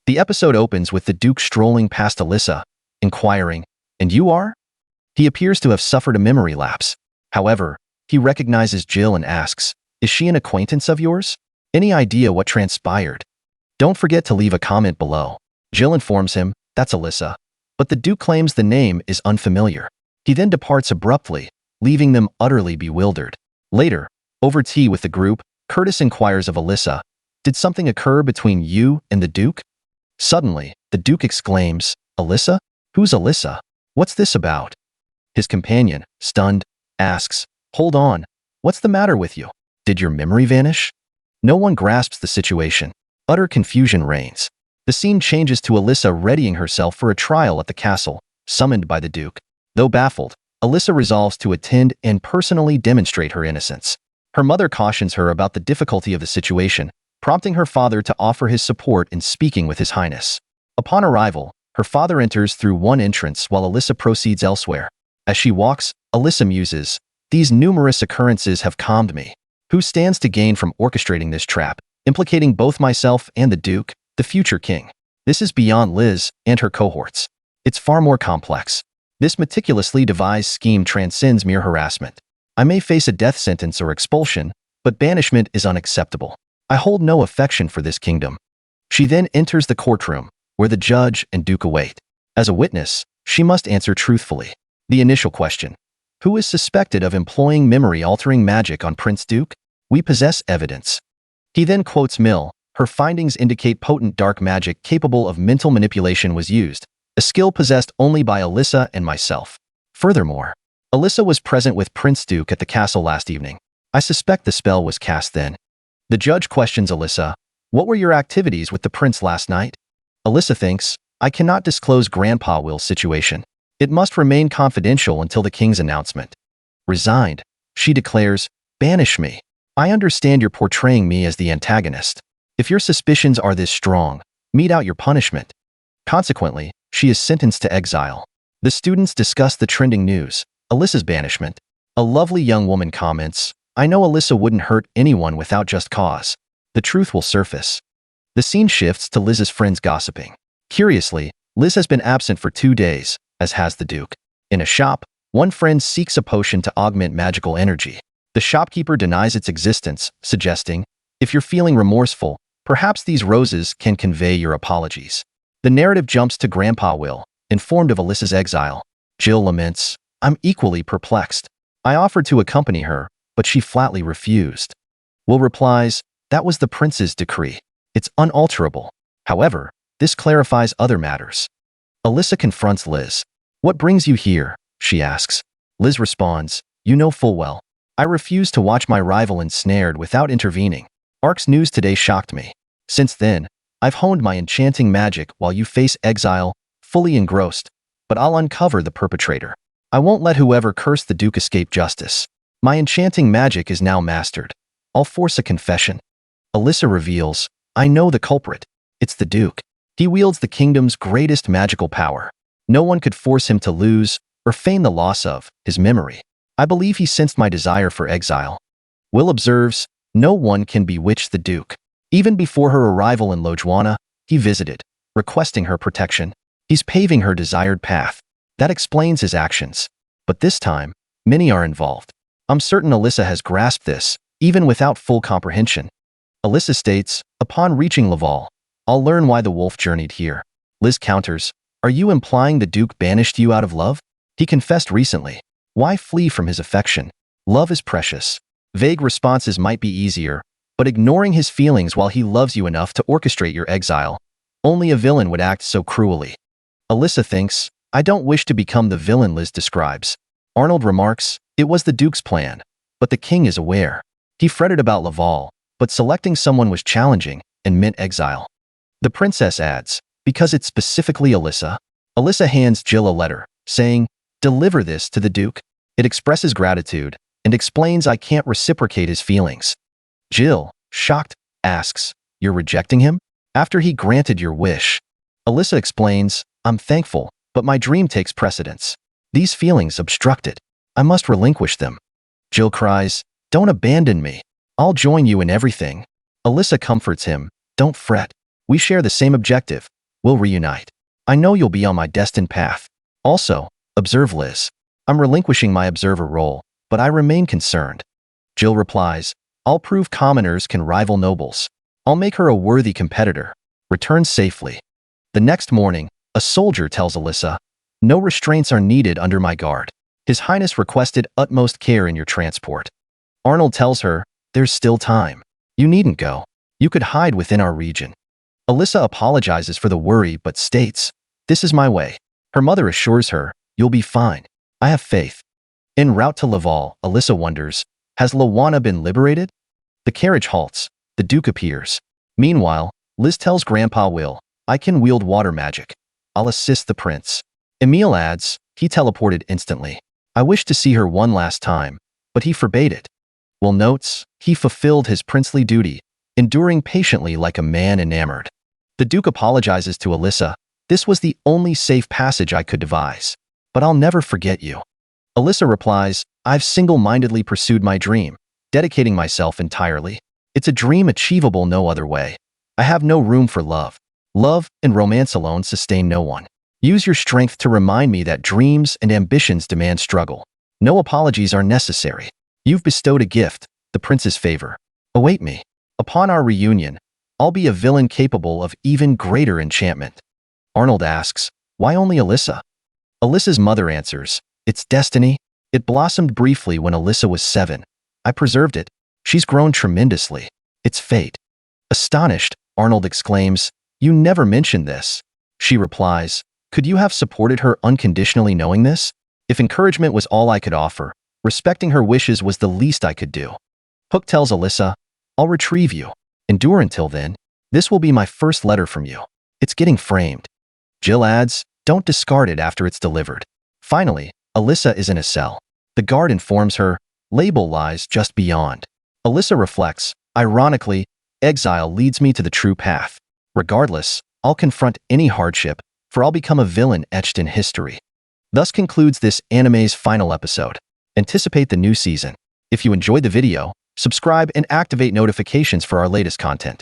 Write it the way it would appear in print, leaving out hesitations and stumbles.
The episode opens with the Duke strolling past Alyssa, inquiring, "And you are?" He appears to have suffered a memory lapse. However, he recognizes Jill and asks, "Is she an acquaintance of yours? Any idea what transpired? Don't forget to leave a comment below." Jill informs him, "That's Alyssa," but the Duke claims the name is unfamiliar. He then departs abruptly, leaving them utterly bewildered. Later, over tea with the group, Curtis inquires of Alyssa, "Did something occur between you and the Duke?" Suddenly, the Duke exclaims, "Alyssa? Who's Alyssa? What's this about?" His companion, stunned, asks, "Hold on, what's the matter with you? Did your memory vanish?" No one grasps the situation. Utter confusion reigns. The scene changes to Alyssa readying herself for a trial at the castle, summoned by the Duke. Though baffled, Alyssa resolves to attend and personally demonstrate her innocence. Her mother cautions her about the difficulty of the situation, prompting her father to offer his support in speaking with His Highness. Upon arrival, her father enters through one entrance while Alyssa proceeds elsewhere. As she walks, Alyssa muses, "These numerous occurrences have calmed me. Who stands to gain from orchestrating this trap, implicating both myself and the Duke, the future king? This is beyond Liz and her cohorts. It's far more complex. This meticulously devised scheme transcends mere harassment. I may face a death sentence or expulsion, but banishment is unacceptable. I hold no affection for this kingdom." She then enters the courtroom, where the judge and Duke await. As a witness, she must answer truthfully. The initial question: who is suspected of employing memory-altering magic on Prince Duke? We possess evidence. He then quotes Mill. Her findings indicate potent dark magic capable of mental manipulation was used, a skill possessed only by Alyssa and myself. Furthermore, Alyssa was present with Prince Duke at the castle last evening. I suspect the spell was cast then. The judge questions Alyssa, "What were your activities with the prince last night?" Alyssa thinks, "I cannot disclose Grandpa Will's situation. It must remain confidential until the king's announcement." Resigned, she declares, "Banish me. I understand you're portraying me as the antagonist. If your suspicions are this strong, mete out your punishment." Consequently, she is sentenced to exile. The students discuss the trending news, Alyssa's banishment. A lovely young woman comments, "I know Alyssa wouldn't hurt anyone without just cause. The truth will surface." The scene shifts to Liz's friends gossiping. Curiously, Liz has been absent for 2 days, as has the Duke. In a shop, one friend seeks a potion to augment magical energy. The shopkeeper denies its existence, suggesting, "If you're feeling remorseful, perhaps these roses can convey your apologies." The narrative jumps to Grandpa Will, informed of Alyssa's exile. Jill laments, "I'm equally perplexed. I offered to accompany her, but she flatly refused." Will replies, "That was the prince's decree. It's unalterable." However, this clarifies other matters. Alyssa confronts Liz. "What brings you here?" she asks. Liz responds, "You know full well. I refuse to watch my rival ensnared without intervening. Ark's news today shocked me. Since then, I've honed my enchanting magic while you face exile, fully engrossed, but I'll uncover the perpetrator. I won't let whoever cursed the Duke escape justice. My enchanting magic is now mastered. I'll force a confession." Alyssa reveals, "I know the culprit. It's the Duke. He wields the kingdom's greatest magical power. No one could force him to lose, or feign the loss of, his memory. I believe he sensed my desire for exile." Will observes, "No one can bewitch the Duke. Even before her arrival in Lojwana, he visited, requesting her protection. He's paving her desired path. That explains his actions. But this time, many are involved. I'm certain Alyssa has grasped this, even without full comprehension." Alyssa states, "Upon reaching Laval, I'll learn why the wolf journeyed here." Liz counters, "Are you implying the Duke banished you out of love? He confessed recently. Why flee from his affection? Love is precious. Vague responses might be easier, but ignoring his feelings while he loves you enough to orchestrate your exile, only a villain would act so cruelly." Alyssa thinks, "I don't wish to become the villain Liz describes." Arnold remarks, "It was the Duke's plan, but the king is aware. He fretted about Laval, but selecting someone was challenging and meant exile." The princess adds, "Because it's specifically Alyssa." Alyssa hands Jill a letter, saying, "Deliver this to the Duke." It expresses gratitude and explains I can't reciprocate his feelings. Jill, shocked, asks, "You're rejecting him? After he granted your wish?" Alyssa explains, "I'm thankful, but my dream takes precedence. These feelings obstruct it. I must relinquish them." Jill cries, "Don't abandon me. I'll join you in everything." Alyssa comforts him, "Don't fret. We share the same objective, We'll reunite. I know you'll be on my destined path. Also, observe Liz. I'm relinquishing my observer role, but I remain concerned. Jill replies, I'll prove commoners can rival nobles. I'll make her a worthy competitor. Return safely. The next morning, a soldier tells Alyssa, no restraints are needed under my guard. His Highness requested utmost care in your transport. Arnold tells her, there's still time. You needn't go. You could hide within our region. Alyssa apologizes for the worry but states, this is my way. Her mother assures her, you'll be fine. I have faith. En route to Laval, Alyssa wonders, has Lawana been liberated? The carriage halts. The Duke appears. Meanwhile, Liz tells Grandpa Will, I can wield water magic. I'll assist the prince. Emile adds, he teleported instantly. I wish to see her one last time, but he forbade it. Will notes, he fulfilled his princely duty, enduring patiently like a man enamored. The Duke apologizes to Alyssa, this was the only safe passage I could devise. But I'll never forget you. Alyssa replies, I've single-mindedly pursued my dream, dedicating myself entirely. It's a dream achievable no other way. I have no room for love. Love and romance alone sustain no one. Use your strength to remind me that dreams and ambitions demand struggle. No apologies are necessary. You've bestowed a gift, the prince's favor. Await me. Upon our reunion, I'll be a villain capable of even greater enchantment. Arnold asks, why only Alyssa? Alyssa's mother answers, it's destiny. It blossomed briefly when Alyssa was 7. I preserved it. She's grown tremendously. It's fate. Astonished, Arnold exclaims, you never mentioned this. She replies, could you have supported her unconditionally knowing this? If encouragement was all I could offer, respecting her wishes was the least I could do. Hook tells Alyssa, I'll retrieve you. Endure until then. This will be my first letter from you. It's getting framed. Jill adds, don't discard it after it's delivered. Finally, Alyssa is in a cell. The guard informs her, label lies just beyond. Alyssa reflects, ironically, exile leads me to the true path. Regardless, I'll confront any hardship, for I'll become a villain etched in history. Thus concludes this anime's final episode. Anticipate the new season. If you enjoyed the video, subscribe and activate notifications for our latest content.